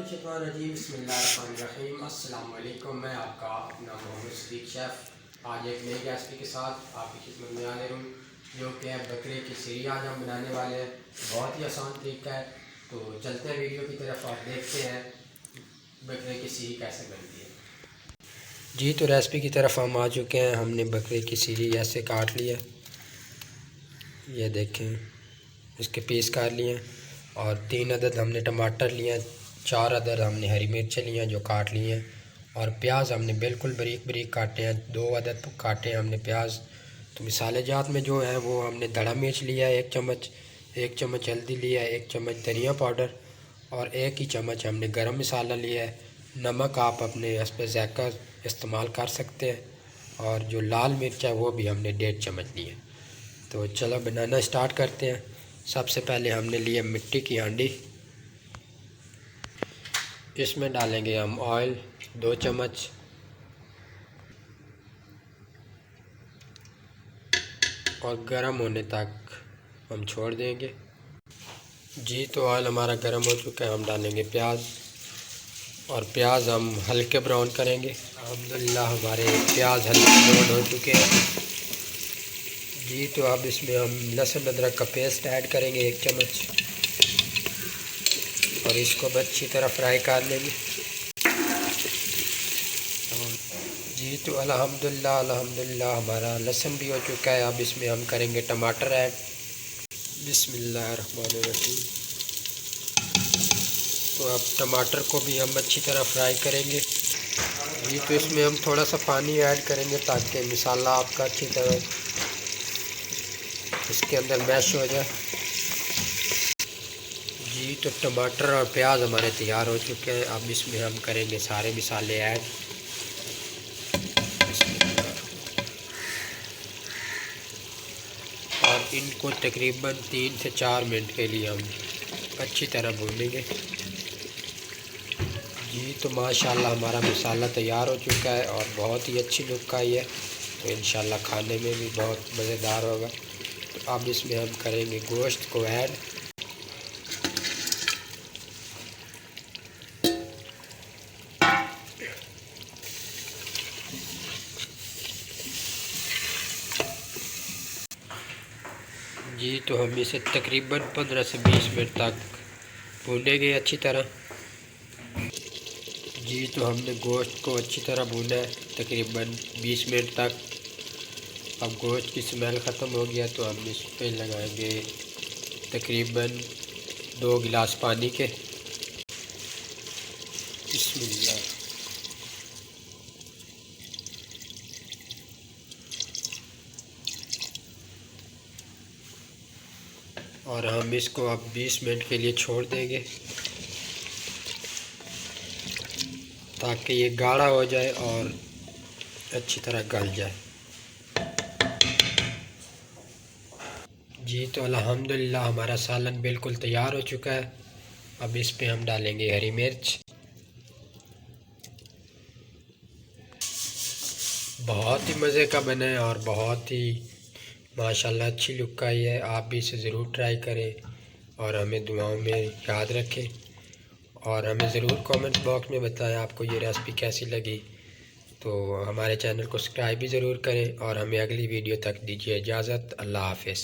मिनश्शैतानिर्रजीम बिस्मिल्लाहिर्रहमानिर्रहीम। अस्सलाम वालेकुम। मैं आपका अपना मोहम्मद सदीक शेफ़ आज एक नई रेसिपी के साथ आपकी खिदमत में हाज़िर हूँ, जो कि है बकरे की सीरी। आज हम बनाने वाले हैं। बहुत ही आसान तरीका है, तो चलते हैं वीडियो की तरफ और देखते हैं बकरे की सीरी कैसे बनती है। जी, तो रेसिपी की तरफ हम आ चुके हैं। हमने बकरे की सीरी ऐसे काट लिया, ये देखें, इसके पीस काट लिए और 3 अदद हमने टमाटर लिए, 4 अदद हमने हरी मिर्चें लिए जो काट लिए हैं, और प्याज हमने बिल्कुल बारीक बारीक काटे हैं, 2 अदद काटे हैं हमने प्याज। तो मिसाले जात में जो है वो हमने धड़ा मिर्च लिया है 1 चम्मच हल्दी लिया है, 1 चम्मच धनिया पाउडर और 1 ही चम्मच हमने गरम मसाला लिया है। नमक आप अपने हस्ब ज़ायक़ा इस्तेमाल कर सकते हैं, और जो लाल मिर्च है वो भी हमने 1.5 चम्मच लिया। तो चलो बनाना स्टार्ट करते हैं। सबसे पहले हमने लिया मिट्टी की हांडी, इसमें डालेंगे हम ऑयल 2 चम्मच, और गर्म होने तक हम छोड़ देंगे। जी, तो ऑयल हमारा गर्म हो चुका है। हम डालेंगे प्याज, और प्याज हम हल्के ब्राउन करेंगे। अल्हम्दुलिल्लाह हमारे प्याज हल्के ब्राउन हो चुके हैं। जी, तो अब इसमें हम लहसुन अदरक का पेस्ट ऐड करेंगे 1 चम्मच, और इसको अच्छी तरह फ्राई कर लेंगे। जी, तो अल्हम्दुलिल्लाह हमारा लहसुन भी हो चुका है। अब इसमें हम करेंगे टमाटर ऐड। बिस्मिल्लाहिर्रहमानिर्रहीम। तो अब टमाटर को भी हम अच्छी तरह फ्राई करेंगे। जी, तो इसमें हम थोड़ा सा पानी ऐड करेंगे ताकि मसाला आपका अच्छी तरह इसके अंदर मैश हो जाए। जी, तो टमाटर और प्याज हमारे तैयार हो चुके हैं। अब इसमें हम करेंगे सारे मसाले ऐड। और इनको तकरीबन 3 से 4 मिनट के लिए हम अच्छी तरह भूनेंगे। जी, तो माशाल्लाह हमारा मसाला तैयार हो चुका है और बहुत ही अच्छी लुक आई है, तो इंशाल्लाह खाने में भी बहुत मज़ेदार होगा। तो अब इसमें हम करेंगे गोश्त को ऐड। जी, तो हम इसे तकरीबन 15 से 20 मिनट तक भूनेंगे अच्छी तरह। जी, तो हमने गोश्त को अच्छी तरह भूना है तकरीबन 20 मिनट तक। अब गोश्त की स्मेल ख़त्म हो गया, तो हम इस पे लगाएंगे तकरीबन 2 गिलास पानी के। बिस्मिल्लाह। और हम इसको अब 20 मिनट के लिए छोड़ देंगे ताकि ये गाढ़ा हो जाए और अच्छी तरह गल जाए। जी, तो अल्हम्दुलिल्लाह हमारा सालन बिल्कुल तैयार हो चुका है। अब इस पे हम डालेंगे हरी मिर्च। बहुत ही मज़े का बना है और बहुत ही माशाल्लाह अच्छी लुक आई है। आप भी इसे ज़रूर ट्राई करें और हमें दुआओं में याद रखें, और हमें ज़रूर कमेंट बॉक्स में बताएं आपको ये रेसिपी कैसी लगी। तो हमारे चैनल को सब्सक्राइब भी ज़रूर करें, और हमें अगली वीडियो तक दीजिए इजाज़त। अल्लाह हाफ़िज़।